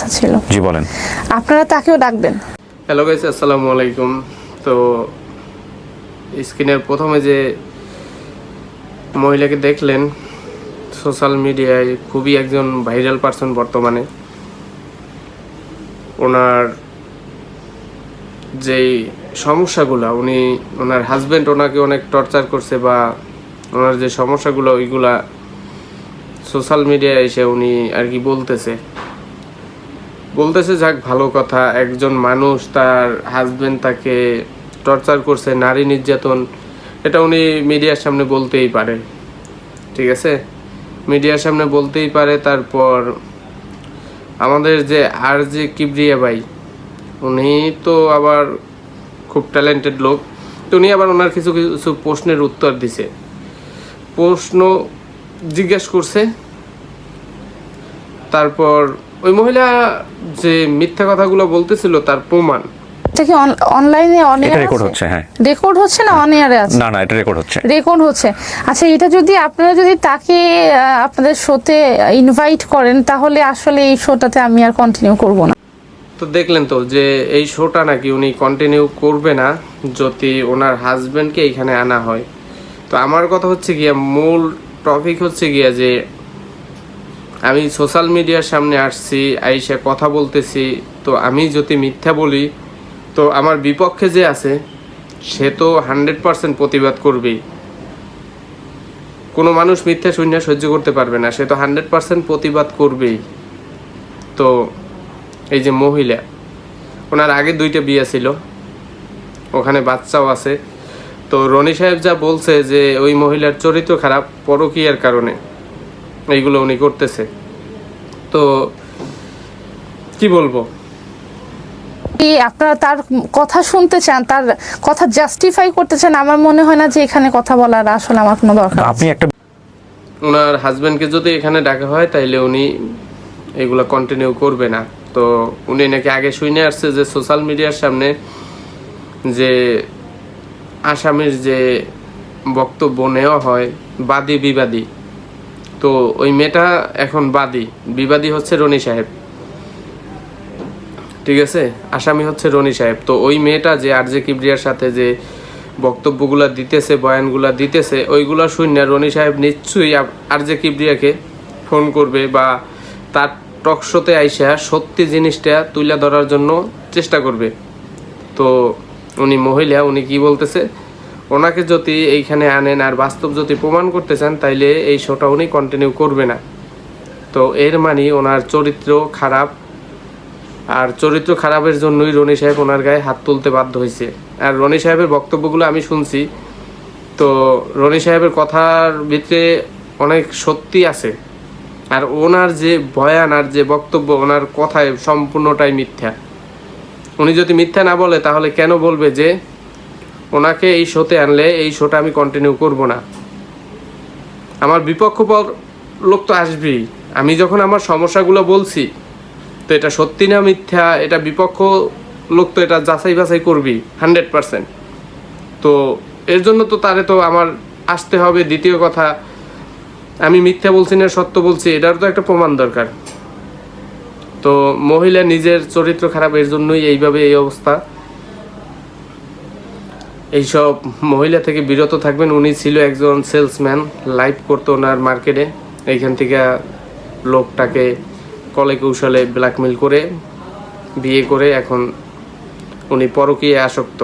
কথা ছিল। জি বলেন। আপনারা তাকেও ডাকবেন। হ্যালো গাইস, আসসালামু আলাইকুম। তো স্ক্রিনের প্রথমে যে মহিলাকে দেখলেন, সোশ্যাল মিডিয়ায় খুবই একজন ভাইরাল পারসন বর্তমানে। ওনার যেই সমস্যাগুলো, ওনার হাজব্যান্ড ওনাকে অনেক টর্চার করছে, বা ওনার যে সমস্যাগুলো ওইগুলা সোশ্যাল মিডিয়ায় এসে উনি আর কি বলতেছে। যাক, ভালো কথা। একজন মানুষ, তার হাজব্যান্ড তাকে টর্চার করছে, নারী নির্যাতন, এটা উনি মিডিয়ার সামনে বলতেই পারে, ঠিক আছে, মিডিয়ার সামনে বলতেই পারে। তারপর আমাদের যে কিবরিয়া ভাই, উনি তো আবার খুব ট্যালেন্টেড লোক। তো উনি আবার ওনার কিছু কিছু প্রশ্নের উত্তর দিছে, প্রশ্ন জিজ্ঞেস করছে। তারপর ওই মহিলা যে মিথ্যা কথাগুলো বলতেছিল তার প্রমাণ। এটা কি অনলাইনে এটা রেকর্ড হচ্ছে? হ্যাঁ, রেকর্ড হচ্ছে না অন এয়ারে আছে? না এটা রেকর্ড হচ্ছে। রেকর্ড হচ্ছে। আচ্ছা, এটা যদি আপনারা তাকে আপনাদের শোতে ইনভাইট করেন, তাহলে আসলে এই শোটাতে আমি আর কন্টিনিউ করব না। তো দেখলেন তো যে এই শোটা নাকি উনি কন্টিনিউ করবে না যদি ওনার হাজব্যান্ডকে এইখানে আনা হয়। তো আমার কথা হচ্ছে গিয়া, মূল টপিক হচ্ছে গিয়া যে আমি সোশ্যাল মিডিয়ার সামনে আসছি, আইসা কথা বলতেছি। তো আমি যদি মিথ্যা বলি, তো আমার বিপক্ষে যে আছে সে তো 100% প্রতিবাদ করবেই। কোনো মানুষ মিথ্যা শূন্য সহ্য করতে পারবে না, সে তো 100% প্রতিবাদ করবেই। তো এই যে মহিলা, ওনার আগে 2টা বিয়ে ছিল, ওখানে বাচ্চাও আছে। তো রনি সাহেব যা বলছে যে ওই মহিলার চরিত্র খারাপ, পরকীয়ার কারণে এইগুলো উনি করতেছে। তো কি বলবো, আপনারা তার কথা শুনতে চান, তার কথা জাস্টিফাই করতে চান। আমার মনে হয় না যে এখানে কথা বলার আসলে আমার কোনো দরকার। আপনি একটা ওনার হাজব্যান্ডকে যদি এখানে ডাকা হয় তাইলে উনি এগুলো কন্টিনিউ করবে না। তো উনি নাকি আগে শুনে আসছে যে সোশ্যাল মিডিয়ার সামনে যে আসামির যে বক্তব্য নেওয়া হয় বাদী বিবাদী, তো ওই মেয়েটা এখন বিবাদী হচ্ছে রনি সাহেব, ঠিক আছে, আসামি হচ্ছে রনি সাহেব। তো ওই মেয়েটা যে কিবরিয়ার সাথে যে বক্তব্যগুলা দিতেছে, বয়ানগুলা দিতেছে, ওইগুলা শুনে রনি সাহেব নিশ্চয়ই কিবরিয়াকে ফোন করবে, বা তার টকশোতে আইসা সত্যি জিনিসটা তুলে ধরার জন্য চেষ্টা করবে। তো উনি কি বলতেছে, ওনাকে যদি এইখানে আনেন আর বাস্তব যদি প্রমাণ করতে চান, তাইলে এই শোটা উনি কন্টিনিউ করবে না। তো এর মানে ওনার চরিত্র খারাপ, আর চরিত্র খারাপের জন্যই রনি সাহেব ওনার গায়ে হাত তুলতে বাধ্য হয়েছে। আর রনি সাহেবের বক্তব্যগুলো আমি শুনছি, তো রনি সাহেবের কথার ভিতরে অনেক সত্যি আছে। আর ওনার যে বয়ান আর যে বক্তব্য, ওনার কথায় সম্পূর্ণটাই মিথ্যা। উনি যদি মিথ্যা না বলে, তাহলে কেন বলবে যে ওনাকে এই শোতে আনলে এই শোটা আমি কন্টিনিউ করব না? আমার বিপক্ষ লোক তো আসবেই। আমি যখন আমার সমস্যাগুলো বলছি, তো এটা সত্যি না মিথ্যা, এটা বিপক্ষ লোক তো এটা যাচাই বাছাই করবি 100%। তো এর জন্য তো তারে তো আমার আসতে হবে। দ্বিতীয় কথা, আমি মিথ্যা বলছি না সত্য বলছি, এটার তো একটা প্রমাণ দরকার। তো মহিলা নিজের চরিত্র খারাপ, এর জন্যই এইভাবে এই অবস্থা। এইসব মহিলা থেকে বিরত থাকবেন। উনি ছিল একজন সেলসম্যান, লাইভ করতো ওনার মার্কেটে। এইখান থেকে লোকটাকে কলে কৌশলে ব্ল্যাকমেল করে বিয়ে করে এখন উনি পরকীয়ায় আসক্ত।